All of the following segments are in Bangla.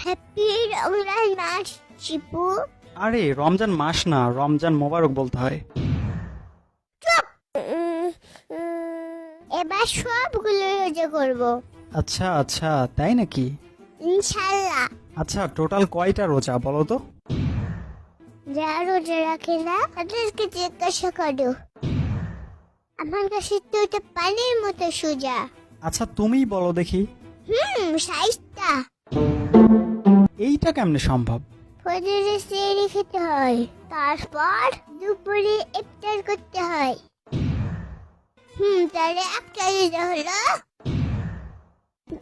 হ্যাপি রমজান মাস চিপু। আরে রমজান মাস না, রমজান মোবারক বলতে হয়। উম, এবার সবগুলো রোজা করব আচ্ছা আচ্ছা, তাই নাকি? ইনশাল্লাহ। আচ্ছা, টোটাল কয়টা রোজা বলো তো? যারা রোজা রাখে না তাদেরকে জিজ্ঞাসা করো, আমার কাছে তো এটা পানির মতো সোজা। আচ্ছা তুমিই বলো দেখি। সাইজটা। এইটা কেমনে সম্ভব? ফজরে সেহরি খেতে হয়, তারপর দুপুরে ইফতার করতে হয়। তাহলে একটা রোজা হলো।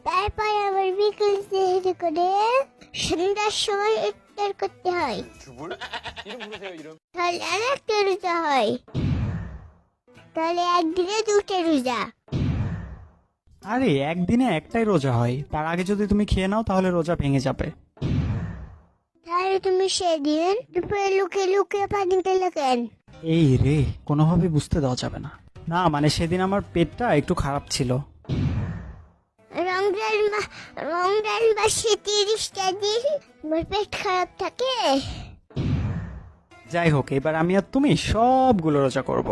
তারপর আবার বিকেল সেহরি করে সন্ধ্যার সময় ইফতার করতে হয়, তাহলে আর একটা রোজা হয়। তাহলে একদিনে দুটো রোজা। আরে একদিনে একটাই রোজা হয়, তার আগে যদি তুমি খেয়ে নাও তাহলে রোজা ভেঙে যাবে। তাহলে তুমি সেদিন দুপুরে লুকিয়ে লুকিয়ে পানি খেলে কেন? এই রে, কোনোভাবে বুঝতে দেওয়া যাবে না। না মানে সেদিন আমার পেটটা একটু খারাপ ছিল। রমজান মাসে 30টা দিন আমার পেট খারাপ থাকে। যাই হোক, এবার আমি আর তুমি সবগুলো রোজা করব।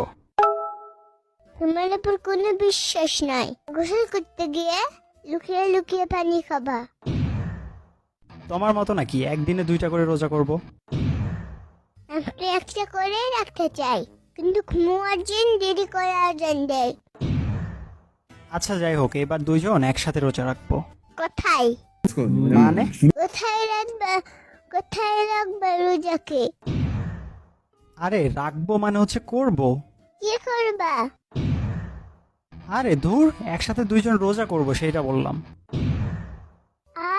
তোমার উপর কোনো বিশ্বাস নাই। গোসল করতে গিয়ে লুকিয়ে লুকিয়ে পানি খাবা। তোমার মতো নাকি একদিনে 2টা করে রোজা করব? আমি একটা করে রাখতে চাই, কিন্তু মুয়াজ্জিন দেরি করে আজান দেয়। আচ্ছা যাই হোক, এবার দুইজন একসাথে রোজা রাখবো। কোথায় মানে? কোথায় রাখবা রোজাকে? আরে রাখবো মানে হচ্ছে করব। কি করবা? আরে ধুর, একসাথে দুইজন রোজা করব সেটা বললাম।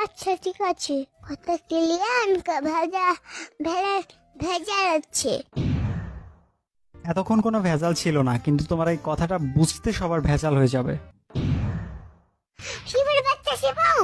আচ্ছা ঠিক আছে, কথা ক্লিয়ার। ভেজা যাচ্ছে। এতক্ষণ কোনো ভেজাল ছিল না, কিন্তু তোমার এই কথাটা বুঝতে সবার ভেজাল হয়ে যাবে। শিবের বাচ্চা শিবাও।